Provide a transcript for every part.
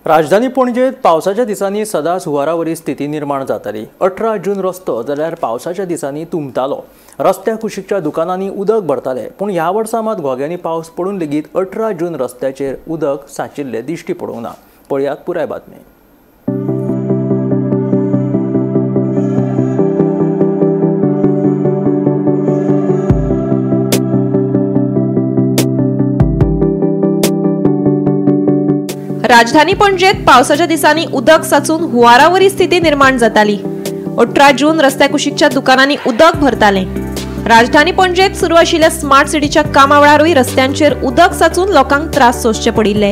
राजधानी पणजेत पावसाच्या दिसांनी सदांच हुंवारावरी स्थिती निर्माण जाताली। 18 जून रस्तो जाल्यार पावसाच्या दिसांनी तुंबतालो। रस्त्या कुशीकच्या दुकानांनी उदक भरताले, पूण ह्या वर्सा मात घोग्यांनी पावस पडून लेगीत 18 जून रस्त्याचेर उदक साचिल्ले दिश्टी पडूंक ना। पळयात पुराय बातमी। राजधानी पणजेत पावसाच्या दिसांनी उदक साचून हुंवारावरी स्थिती निर्माण जाताली। 18 जून रस्त्या कुशीकच्या दुकानांनी उदक भरताले। राजधानी पणजेत सुरू आशिल्ल्या स्मार्ट सिटीच्या कामा वेळारूय रस्त्यांचेर उदक साचून लोकांक त्रास सोंसचे पडिल्ले।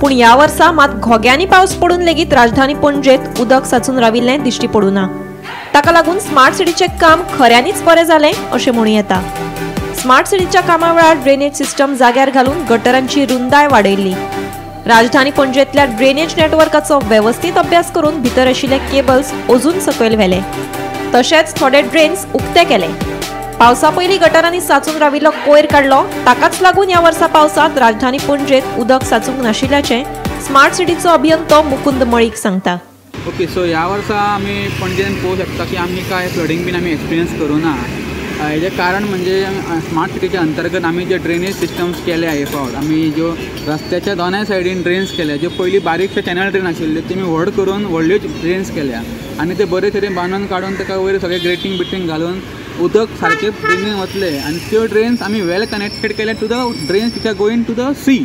पूण ह्या वर्सा मात घोग्यांनी पावस पडून लेगीत राजधानी पणजेत उदक साचून राविल्ले दिश्टी पडूं ना। ताका लागून स्मार्ट सिटीचे काम खऱ्यांनीच बरें जालें अशें म्हणूं येता। स्मार्ट सिटीच्या कामा वेळार ड्रेनेज सिस्टम जाग्यार घालून गटरांची रुंदाय वाडयल्ली। राजधानी पणजेतल्या ड्रेनेज नेटवर्काचो व्यवस्थित अभ्यास करून भितर आशिल्ले केबल्स अजून सकयल व्हेले, तशेंच थोडे ड्रेन्स उक्ते केले। पावसा पयलीं गटारांनी साचून राविल्लो कोयर काडलो, ताकाच लागून ह्या वर्सा पावसांत राजधानी पणजेत उदक साचूंक नाशिल्ल्याचें स्मार्ट सिटीचो अभियंतो मुकुंद मळीक सांगता। ओके, सो ह्या वर्सा आमी पणजेन पळोवंक शकता की आमी काय फ्लडिंग बीन आमी एक्सपिरियन्स करूं ना। हेजें कारण म्हणजे स्मार्ट सिटीच्या अंतर्गत आमी जे ड्रेनेज सिस्टम्स केले हे फावट आमी ज्यो रस्त्याच्या दोनाय सायडीन ड्रेन्स केल्या, ज्यो पयलीं बारीकशे चॅनल ड्रेन आशिल्ले तेमी व्हड करून व्हडल्यो ड्रेन्स केल्या आनी ते बरे तरेन बांदून काडून ताका वयर सगळे ग्रेटींग बिटींग घालून उदक सारकें ड्रेनीन वतले आनी त्यो ड्रेन्स आमी वेल कनेक्टेड केल्या to the drains which are going to the sea.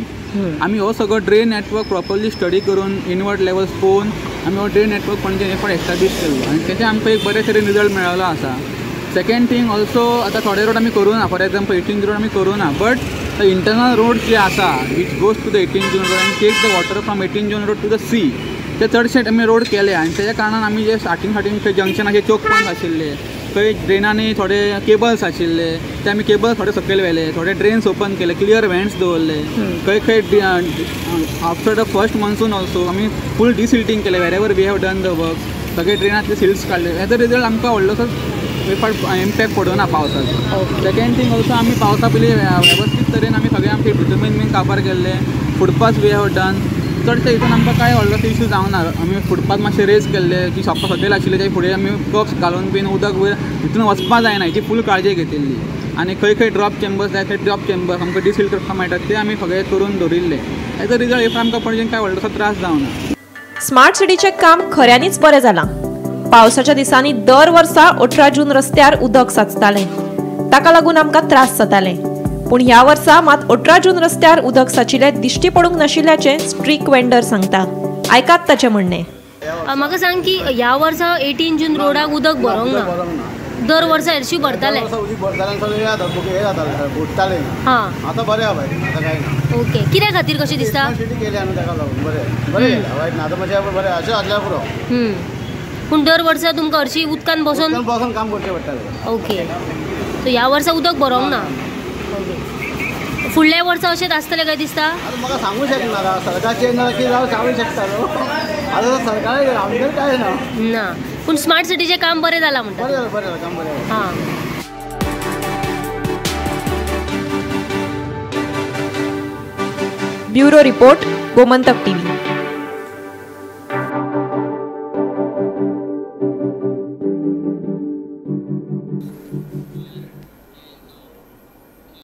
आमी हो सगळो ड्रेन नेटवर्क प्रॉपरली स्टडी करून इनवर्ट लेवल्स पळोवन आमी हो ड्रेन नेटवर्क पणजे हे फावट एस्टाब्लीश केल्लो आनी तेचे आमकां एक बरे तरेन रिजल्ट मेळ्ळो आसा। सेकेंड थिंग ऑल्सो आतां थोडे रोड आमी करूं ना, फॉर एग्जाम्पल 18 जून आमी करूं ना, बट द इंटरनल रोड जे आसा which goes to the 18 June road आनी take the water from 18 June road to the sea, ते चडशे आमी रोड केले आनी तेच्या कारणान आमी जे स्टार्टींग थंय जंक्शनाचे चोक पॉयंट आशिल्ले, खंय ड्रेनांनी थोडे केबल्स आशिल्ले ते आमी केबल्स थोडे सकयल व्हेले, थोडे ड्रेन्स ओपन केले, क्लियर व्हेंट्स दवरले, खंय after the first monsoon also आमी फूल डिसिल्टिंग केले where we have done the work, सगळे ड्रेनांतले सिल्स काडले। हेजो रिजल्ट आमकां व्हडलोसो इम्पॅक्ट पडूं ना पावसाचो। सेकेंड थिंग ऑल्सो आमी पावसा पयलीं वेवस्थीत तरेन आमी सगळे आमचे बिटुमीन बीन काबार केल्ले, फुटपाथ वी हॅव डन, चडशे हितून आमकां कांय व्हडलोसो इश्यू जावंक ना। आमी फुटपाथ मातशे रेज केल्ले, जी शॉपां सकयल आशिल्ले ते फुडें आमी कप्स घालून बीन उदक वयर हितून वचपा जायना हेची फूल काळजी घेतिल्ली आनी खंय खंय ड्रॉप चेंबर्स जाय ते ड्रॉप चेंबर्स आमकां डिसील करपाक मेळटात ते आमी सगळे करून दवरिल्ले। हेजो रिजल्ट इफ आमकां पणजेन कांय व्हडलोसो त्रास जावंक ना। स्मार्ट सिटीचें काम खऱ्यांनीच बरें जालां। पावसाच्या दिसांनी दर वर्सा 18 जून रस्त्यार उदक साचतालें, ताका लागून आमकां त्रास जाताले। पूण ह्या वर्सा मात 18 जून रस्त्यार उदक साचिल्ले दिश्टी पडूंक नाशिल्ल्याचें स्ट्रीट वेंडर सांगता। आयकात ताचें म्हणणें। म्हाका सांग की ह्या वर्सा 18 जून रोडाक उदक भरोंक ना, दर वर्सा हरशी भरताले। ओके, कित्या खातीर कशें दिसता? पूण दर वर्सा तुमकां हरशी उदकान बसून काम करचें पडटालें। ओके, सो ह्या वर्सा उदक भरोंक ना। ओके, फुडल्या वर्सा अशेंच आसतलें काय दिसता? म्हाका सांगूं शकना, सरकार चेंज जाला की जावं सांगूं शकता न्हू, आतां सरकार आमचेर काय ना। पूण स्मार्ट सिटीचें काम बरें जालां म्हणटा। बरें जालां काम बरें। हां, ब्युरो रिपोर्ट, गोमंतक टीव्ही।